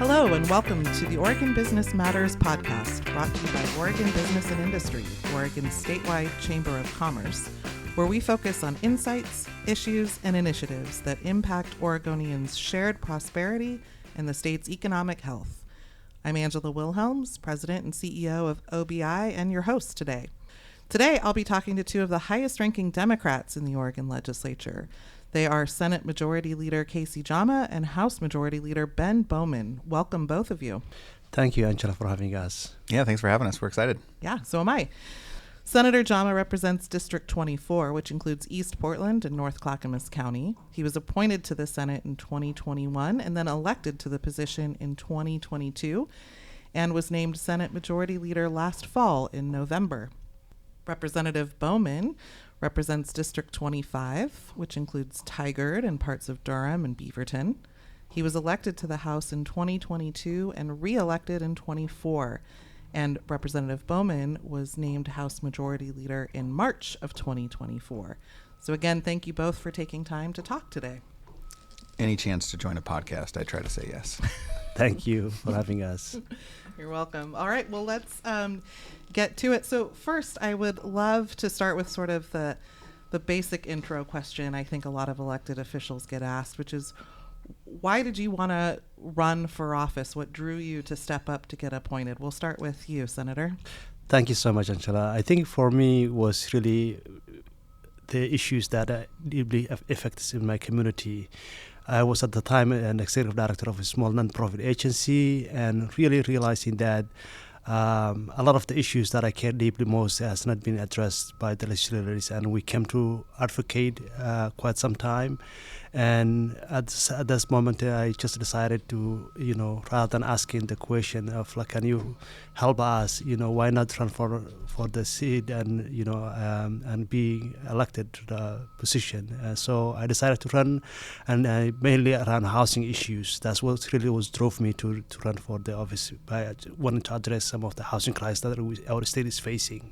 Hello and welcome to the Oregon Business Matters podcast, brought to you by Oregon Business and Industry, Oregon's statewide Chamber of Commerce, where we focus on insights, issues, and initiatives that impact Oregonians' shared prosperity and the state's economic health. I'm Angela Wilhelms, President and CEO of OBI, and your host today. Today, I'll be talking to two of the highest-ranking Democrats in the Oregon Legislature. They are Senate Majority Leader Kayse Jama and House Majority Leader Ben Bowman. Welcome, both of you. Thank you, Angela, for having us. Yeah, thanks for having us. We're excited. Yeah, so am I. Senator Jama represents District 24, which includes East Portland and North Clackamas County. He was appointed to the Senate in 2021 and then elected to the position in 2022 and was named Senate Majority Leader last fall in November. Representative Bowman represents District 25, which includes Tigard and parts of Durham and Beaverton. He was elected to the House in 2022 and re-elected in 24. And Representative Bowman was named House Majority Leader in March of 2024. So again, thank you both for taking time to talk today. Any chance to join a podcast, I try to say yes. Thank you for having us. You're welcome. All right, well, let's get to it. So first, I would love to start with sort of the basic intro question I think a lot of elected officials get asked, which is, why did you want to run for office? What drew you to step up to get appointed? We'll start with you, Senator. Thank you so much, Angela. I think for me was really the issues that deeply affected in my community. I was at the time an executive director of a small nonprofit agency, and really realizing that a lot of the issues that I care deeply most has not been addressed by the legislators, and we came to advocate quite some time. And at this moment, I just decided to, rather than asking the question of, like, can you help us, why not run for the seat and, and be elected to the position. So I decided to run, and mainly around housing issues. That's what really drove me to run for the office, by wanting to address some of the housing crisis that our state is facing.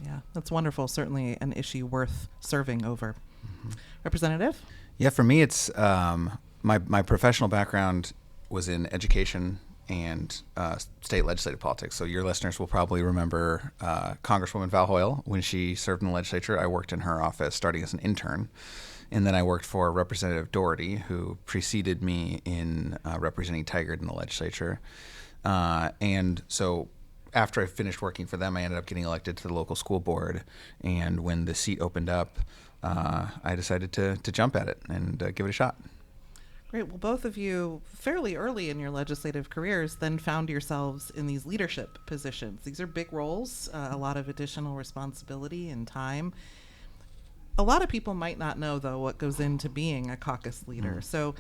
Yeah, that's wonderful. Certainly an issue worth serving over. Mm-hmm. Representative? Yeah, for me, it's my professional background was in education and state legislative politics. So your listeners will probably remember Congresswoman Val Hoyle. When she served in the legislature, I worked in her office starting as an intern. And then I worked for Representative Doherty, who preceded me in representing Tigard in the legislature. And so after I finished working for them, I ended up getting elected to the local school board. And when the seat opened up, I decided to jump at it and give it a shot. Great. Well, both of you, fairly early in your legislative careers, then found yourselves in these leadership positions. These are big roles, a lot of additional responsibility and time. A lot of people might not know, though, what goes into being a caucus leader. So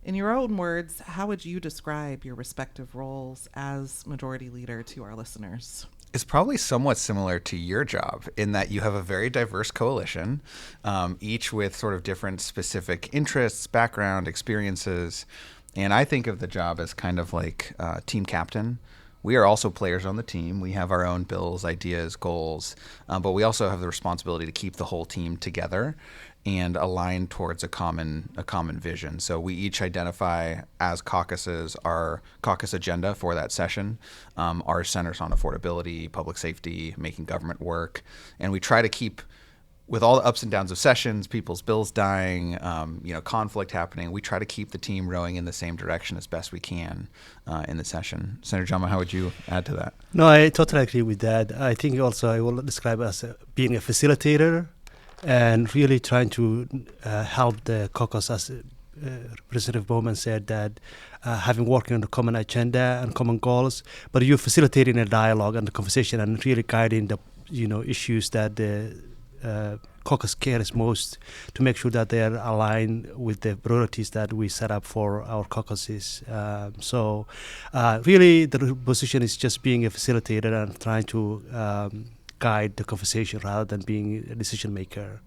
in your own words, how would you describe your respective roles as majority leader to our listeners? It's probably somewhat similar to your job in that you have a very diverse coalition, each with sort of different specific interests, background, experiences. And I think of the job as kind of like team captain. We are also players on the team. We have our own bills, ideas, goals, but we also have the responsibility to keep the whole team together and align towards a common vision. So we each identify as caucuses our caucus agenda for that session. Ours centers on affordability, public safety, making government work, and we try to keep, with all the ups and downs of sessions, people's bills dying, conflict happening, we try to keep the team rowing in the same direction as best we can in the session. Senator Jama, how would you add to that? No, I totally agree with that. I think also I will describe as being a facilitator and really trying to help the caucus, as Representative Bowman said, that having working on the common agenda and common goals, but you're facilitating a dialogue and the conversation and really guiding the issues that the caucus cares most, to make sure that they're aligned with the priorities that we set up for our caucuses. So really the position is just being a facilitator and trying to guide the conversation rather than being a decision maker.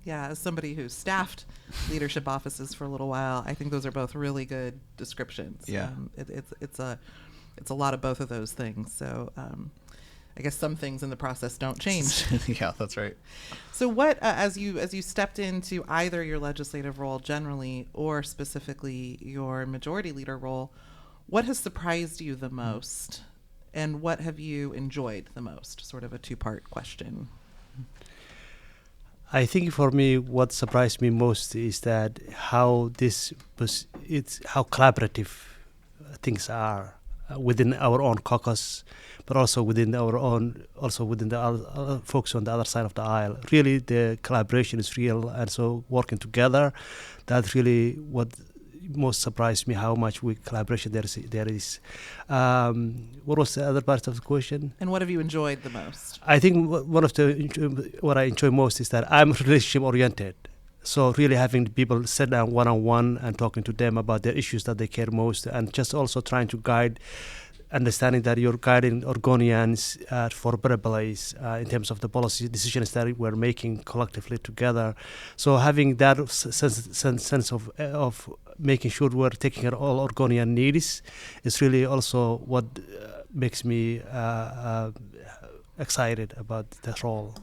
Yeah, as somebody who staffed leadership offices for a little while, I think those are both really good descriptions. Yeah, it's a lot of both of those things. So I guess some things in the process don't change. Yeah, that's right. So what, as you stepped into either your legislative role generally or specifically your majority leader role, What has surprised you the most, and what have you enjoyed the most? Sort of a two-part question. I think for me, what surprised me most is that it's how collaborative things are within our own caucus, but also within the other folks on the other side of the aisle. Really, the collaboration is real, and so working together, that's really what most surprised me, how much collaboration there is. What was the other part of the question? And what have you enjoyed the most? I think one of what I enjoy most is that I'm relationship oriented. So really having people sit down one-on-one and talking to them about the issues that they care most, and just also trying to guide, understanding that you're guiding Oregonians for a better place in terms of the policy decisions that we're making collectively together. So having that sense of making sure we're taking care of all Oregonian needs is really also what makes me excited about the role.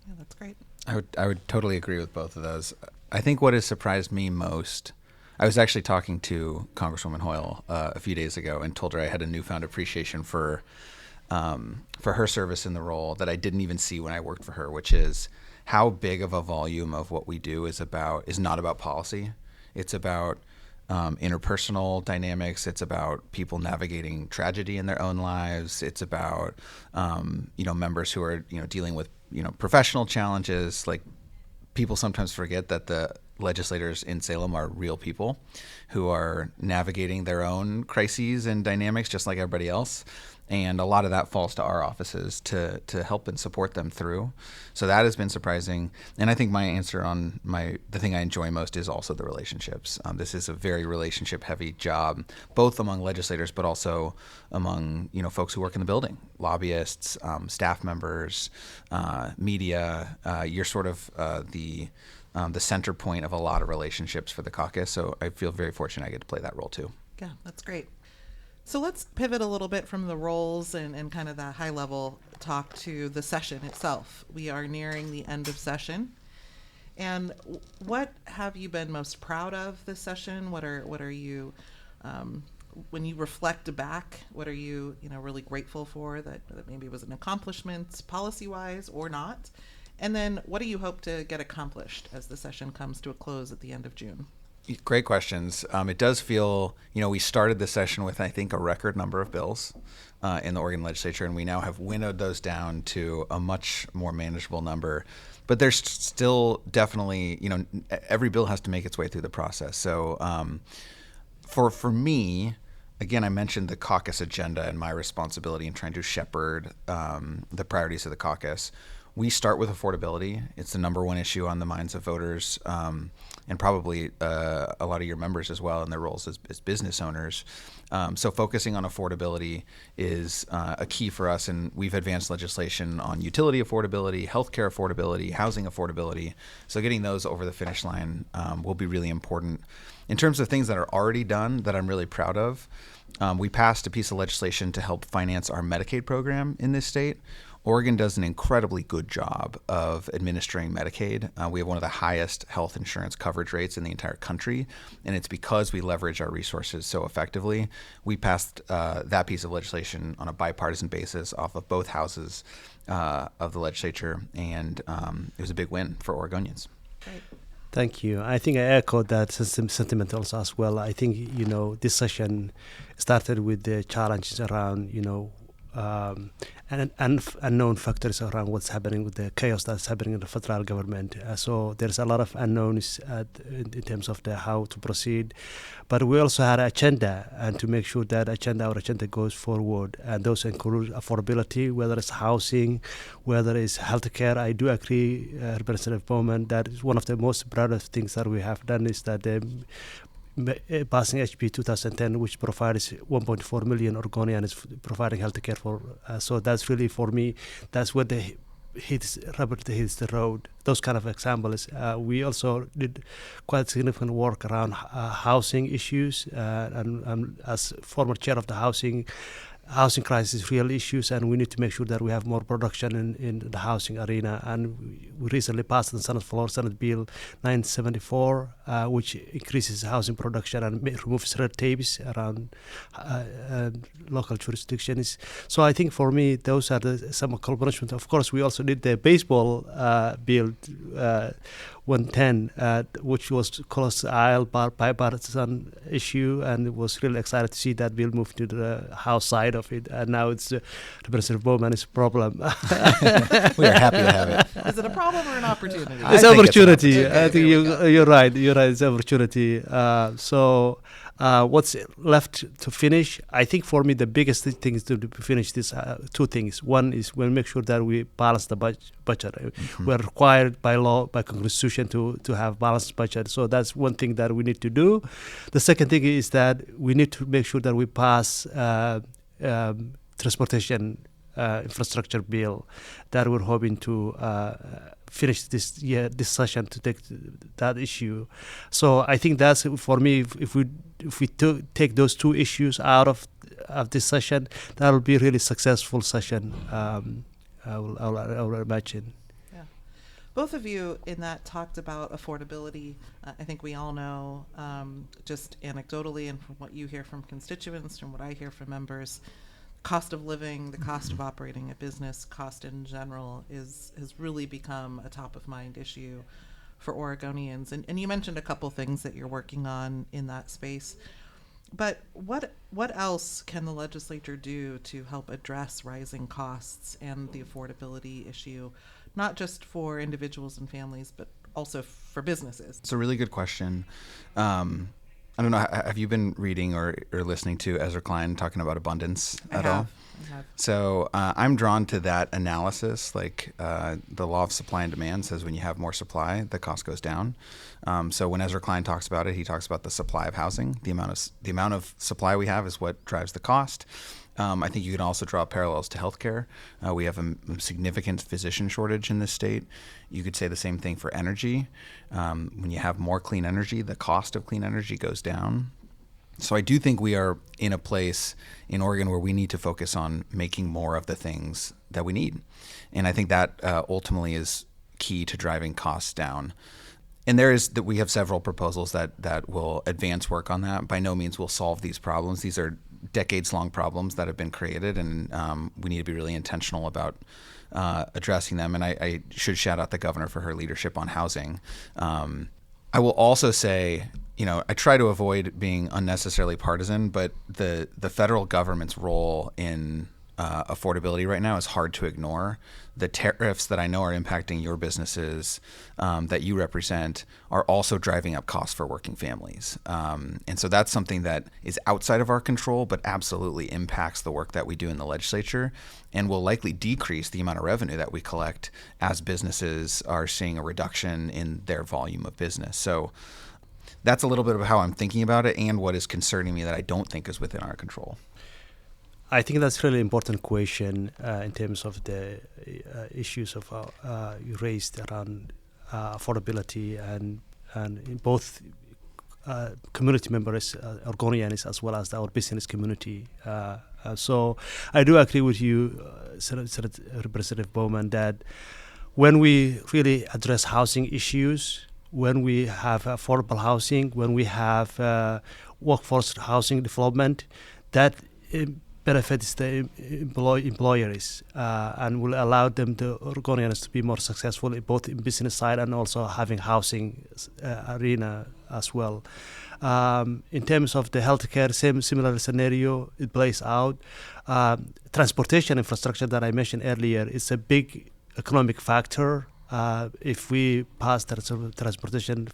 Yeah, that's great. I would totally agree with both of those. I think what has surprised me most, I was actually talking to Congresswoman Hoyle a few days ago and told her I had a newfound appreciation for her service in the role that I didn't even see when I worked for her, which is how big of a volume of what we do is not about policy. It's about interpersonal dynamics. It's about people navigating tragedy in their own lives. It's about members who are dealing with professional challenges. Like, people sometimes forget that the legislators in Salem are real people who are navigating their own crises and dynamics just like everybody else. And a lot of that falls to our offices to help and support them through. So that has been surprising. And I think my answer on the thing I enjoy most is also the relationships. This is a very relationship-heavy job, both among legislators, but also among folks who work in the building, lobbyists, staff members, media. You're sort of the center point of a lot of relationships for the caucus. So I feel very fortunate I get to play that role too. Yeah, that's great. So let's pivot a little bit from the roles and kind of the high level talk to the session itself. We are nearing the end of session. And what have you been most proud of this session? What are you, when you reflect back, what are you really grateful for that maybe was an accomplishment policy-wise or not? And then what do you hope to get accomplished as the session comes to a close at the end of June? Great questions. It does feel, we started this session with, I think, a record number of bills in the Oregon Legislature, and we now have winnowed those down to a much more manageable number. But there's still definitely, every bill has to make its way through the process. So for me, again, I mentioned the caucus agenda and my responsibility in trying to shepherd the priorities of the caucus. We start with affordability. It's the number one issue on the minds of voters, and probably a lot of your members as well in their roles as business owners. So focusing on affordability is a key for us, and we've advanced legislation on utility affordability, healthcare affordability, housing affordability. So getting those over the finish line will be really important. In terms of things that are already done that I'm really proud of, we passed a piece of legislation to help finance our Medicaid program in this state. Oregon does an incredibly good job of administering Medicaid. We have one of the highest health insurance coverage rates in the entire country, and it's because we leverage our resources so effectively. We passed that piece of legislation on a bipartisan basis off of both houses of the legislature, and it was a big win for Oregonians. Great. Thank you. I think I echo that sentiment also as well. I think, this session started with the challenges around, and unknown factors around what's happening with the chaos that's happening in the federal government. So there's a lot of unknowns in terms of how to proceed. But we also had an agenda, and to make sure that our agenda goes forward. And those include affordability, whether it's housing, whether it's healthcare. I do agree, Representative Bowman, that one of the most proudest things that we have done is that passing HB 2010, which provides 1.4 million Oregonians providing healthcare for. So that's really, for me, that's where the rubber hits the road. Those kind of examples. We also did quite significant work around housing issues, and as former chair of the housing housing crisis real issues, and we need to make sure that we have more production in the housing arena. And we recently passed the Senate floor Senate Bill 974, which increases housing production and removes red tapes around local jurisdictions. So I think for me, those are some accomplishments. Of course, we also did the baseball bill 110, which was close to aisle bipartisan issue, and it was really excited to see that bill move to the House side of it. And now it's Representative Bowman's problem. We are happy to have it. Is it a problem or an opportunity? It's opportunity. I think you're right. You're right. It's opportunity. What's left to finish? I think for me the biggest thing is to finish this two things. One is we'll make sure that we balance the budget. Mm-hmm. We're required by law, by constitution, to have balanced budget. So that's one thing that we need to do. The second thing is that we need to make sure that we pass transportation infrastructure bill that we're hoping to finish this session to take that issue. So I think that's for me. If we take those two issues out of this session, that will be a really successful session. I will imagine. Yeah, both of you in that talked about affordability. I think we all know, just anecdotally, and from what you hear from constituents, from what I hear from members, cost of living, the cost of operating a business, cost in general has really become a top of mind issue for Oregonians. And you mentioned a couple things that you're working on in that space. But what else can the legislature do to help address rising costs and the affordability issue, not just for individuals and families, but also for businesses? It's a really good question. I don't know, have you been reading or listening to Ezra Klein talking about abundance at all? I have. So I'm drawn to that analysis. Like the law of supply and demand says when you have more supply, the cost goes down. So when Ezra Klein talks about it, he talks about the supply of housing. The amount of supply we have is what drives the cost. I think you can also draw parallels to healthcare. We have a significant physician shortage in this state. You could say the same thing for energy. When you have more clean energy, the cost of clean energy goes down. So I do think we are in a place in Oregon where we need to focus on making more of the things that we need. And I think that ultimately is key to driving costs down. And we have several proposals that will advance work on that. By no means will solve these problems. These are decades-long problems that have been created, and we need to be really intentional about addressing them. And I should shout out the governor for her leadership on housing. I will also say, I try to avoid being unnecessarily partisan, but the federal government's role in affordability right now is hard to ignore. The tariffs that I know are impacting your businesses that you represent are also driving up costs for working families. And so that's something that is outside of our control, but absolutely impacts the work that we do in the legislature and will likely decrease the amount of revenue that we collect as businesses are seeing a reduction in their volume of business. So that's a little bit of how I'm thinking about it and what is concerning me that I don't think is within our control. I think that's really important question in terms of the issues of you raised around affordability and in both community members, Oregonians, as well as our business community. So I do agree with you, Representative Bowman, that when we really address housing issues, when we have affordable housing, when we have workforce housing development, that benefits the employers and will allow them, the Oregonians, to be more successful both in business side and also having housing arena as well. In terms of the healthcare, similar scenario, it plays out. Transportation infrastructure that I mentioned earlier is a big economic factor. If we pass the transportation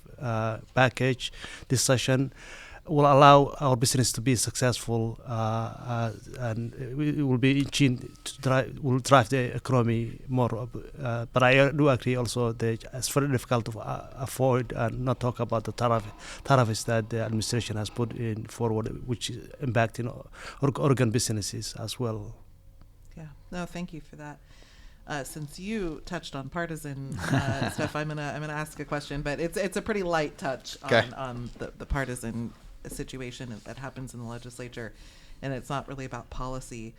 package this session, will allow our business to be successful, and it will be will drive the economy more. But I do agree also that it's very difficult to avoid and not talk about the tariffs that the administration has put in forward, which is impacting Oregon businesses as well. Yeah, no, thank you for that. Since you touched on partisan stuff, I'm gonna ask a question, but it's a pretty light touch on the partisan situation that happens in the legislature. and it's not really about policy.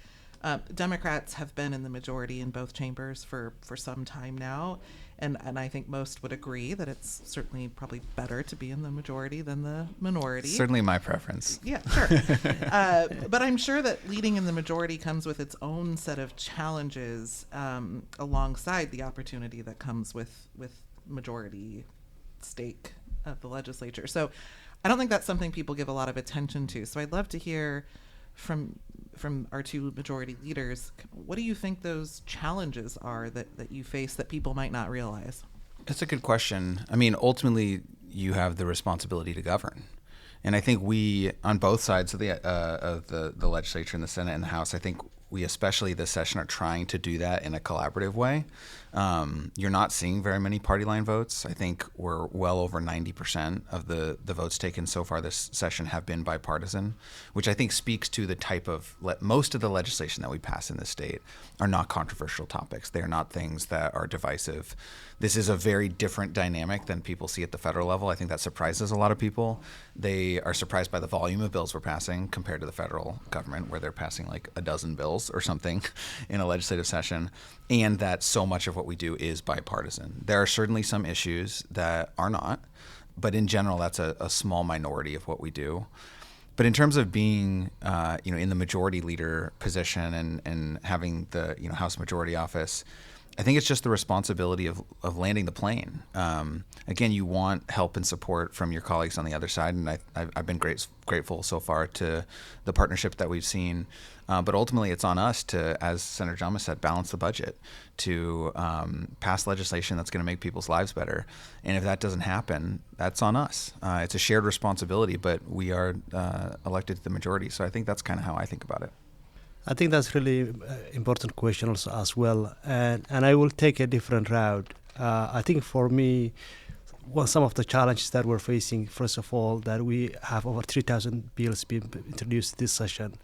Democrats have been in the majority in both chambers for some time now, and I think most would agree that it's certainly probably better to be in the majority than the minority. Certainly my preference. Yeah, sure. But I'm sure that leading in the majority comes with its own set of challenges alongside the opportunity that comes with majority stake of the legislature. So I don't think that's something people give a lot of attention to. So I'd love to hear from our two majority leaders, what do you think those challenges are that you face that people might not realize? It's a good question. I mean, ultimately, you have the responsibility to govern. And I think we, on both sides of the legislature, in the Senate and the House, I think we, especially this session, are trying to do that in a collaborative way. You're not seeing very many party line votes. I think we're well over 90% of the votes taken so far this session have been bipartisan, which I think speaks to the type of, most of the legislation that we pass in this state are not controversial topics. They're not things that are divisive. This is a very different dynamic than people see at the federal level. I think that surprises a lot of people. They are surprised by the volume of bills we're passing compared to the federal government, where they're passing like a dozen bills or something in a legislative session, and that so much of what we do is bipartisan. There are certainly some issues that are not, but in general, that's a small minority of what we do. But in terms of being, in the majority leader position and having the, House Majority Office, I think it's just the responsibility of landing the plane. Again, you want help and support from your colleagues on the other side, and I've been grateful so far to the partnership that we've seen. But ultimately, it's on us to, as Senator Jama said, balance the budget, to pass legislation that's going to make people's lives better. And if that doesn't happen, that's on us. It's a shared responsibility, but we are elected to the majority. So I think that's kind of how I think about it. I think that's really important question also as well, and I will take a different route. I think for me, some of the challenges that we're facing, first of all, that we have over 3,000 bills being introduced this session,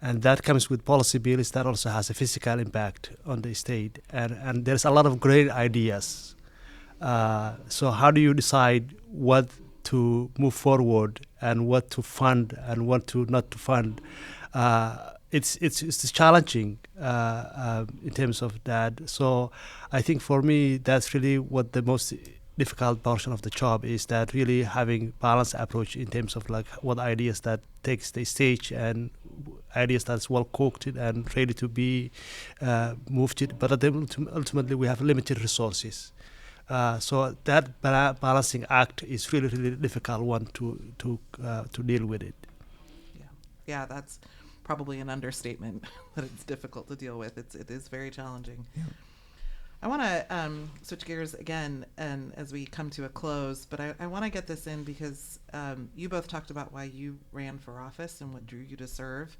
and that comes with policy bills that also has a physical impact on the state, and there's a lot of great ideas. So how do you decide what to move forward and what to fund and what to not to fund? It's challenging in terms of that. So I think for me, that's really what the most difficult portion of the job is, that really having balanced approach in terms of like what ideas that takes the stage and ideas that's well cooked and ready to be moved. But ultimately, we have limited resources. So that balancing act is really, really difficult one to deal with it. Yeah, that's probably an understatement that it's difficult to deal with. It is very challenging. Yeah. I want to switch gears again, and as we come to a close, but I want to get this in because you both talked about why you ran for office and what drew you to serve.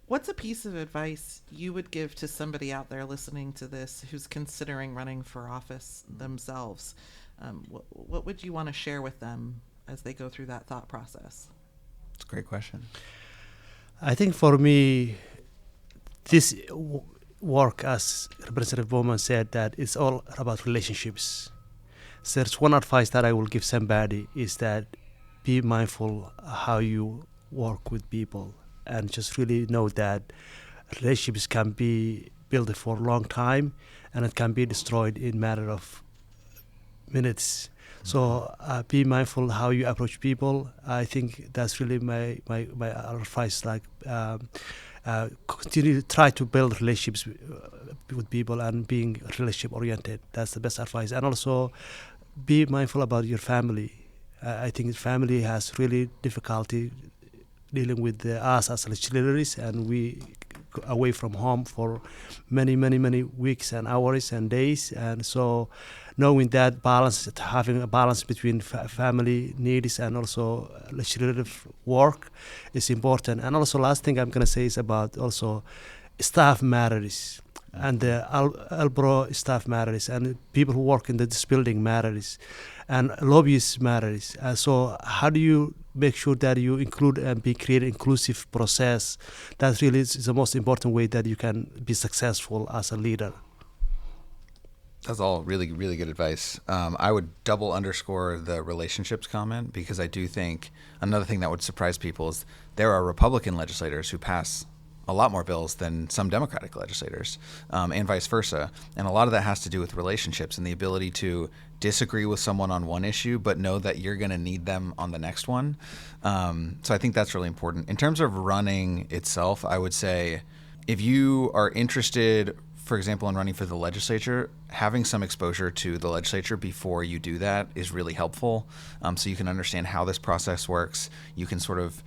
What's a piece of advice you would give to somebody out there listening to this who's considering running for office themselves? What would you want to share with them as they go through that thought process? It's a great question. I think for me, this work, as Representative Bowman said, that it's all about relationships. So there's one advice that I will give somebody is that be mindful how you work with people, and just really know that relationships can be built for a long time and it can be destroyed in a matter of minutes. So be mindful how you approach people. I think that's really my advice. Like continue to try to build relationships with people and being relationship oriented. That's the best advice. And also be mindful about your family. I think family has really difficulty dealing with us as legislators, and we go away from home for many weeks and hours and days, and so knowing that balance, having a balance between family needs and also legislative work is important. And also last thing I'm going to say is about also staff matters, and the Albro staff matters, and people who work in this building matters, and lobbyists matters. So how do you make sure that you include and create an inclusive process? That really is the most important way that you can be successful as a leader. That's all really, really good advice. I would double underscore the relationships comment, because I do think another thing that would surprise people is there are Republican legislators who pass a lot more bills than some Democratic legislators, and vice versa. And a lot of that has to do with relationships and the ability to disagree with someone on one issue, but know that you're going to need them on the next one. So I think that's really important. In terms of running itself, I would say if you are interested, for example, in running for the legislature, having some exposure to the legislature before you do that is really helpful. So you can understand how this process works. You can sort of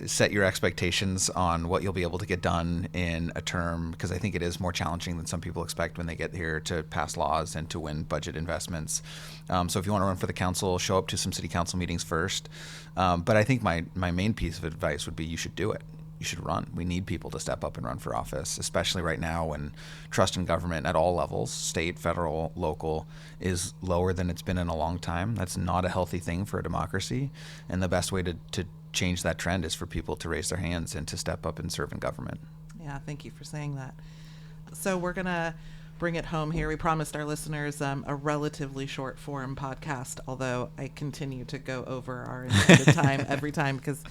set your expectations on what you'll be able to get done in a term, because I think it is more challenging than some people expect when they get here to pass laws and to win budget investments. So if you want to run for the council, show up to some city council meetings first. But I think my main piece of advice would be you should do it. You should run. We need people to step up and run for office, especially right now when trust in government at all levels, state, federal, local, is lower than it's been in a long time. That's not a healthy thing for a democracy. And the best way to change that trend is for people to raise their hands and to step up and serve in government. Yeah, thank you for saying that. So we're going to bring it home here. We promised our listeners a relatively short form podcast, although I continue to go over our intended time every time because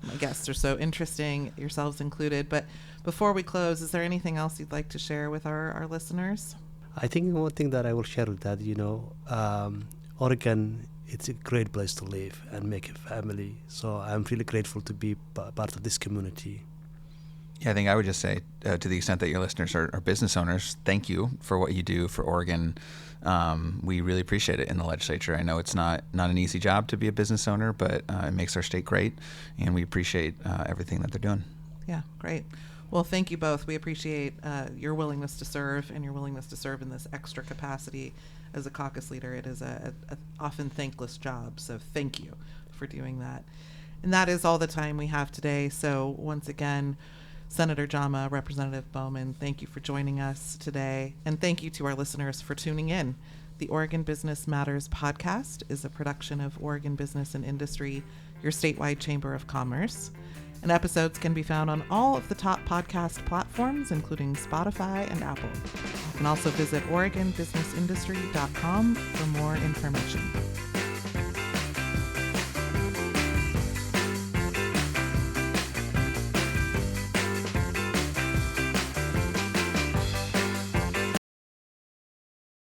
my guests are so interesting, yourselves included. But before we close, is there anything else you'd like to share with our listeners? I think one thing that I will share with that, Oregon, it's a great place to live and make a family. So I'm really grateful to be part of this community. Yeah, I think I would just say, to the extent that your listeners are business owners, thank you for what you do for Oregon. We really appreciate it in the legislature. I know it's not an easy job to be a business owner, but it makes our state great, and we appreciate everything that they're doing. Yeah, great. Well, thank you both. We appreciate your willingness to serve and your willingness to serve in this extra capacity as a caucus leader. It is a often thankless job, so thank you for doing that. And that is all the time we have today. So once again, Senator Jama, Representative Bowman, thank you for joining us today. And thank you to our listeners for tuning in. The Oregon Business Matters podcast is a production of Oregon Business and Industry, your statewide chamber of commerce. And episodes can be found on all of the top podcast platforms, including Spotify and Apple. You can also visit OregonBusinessIndustry.com for more information.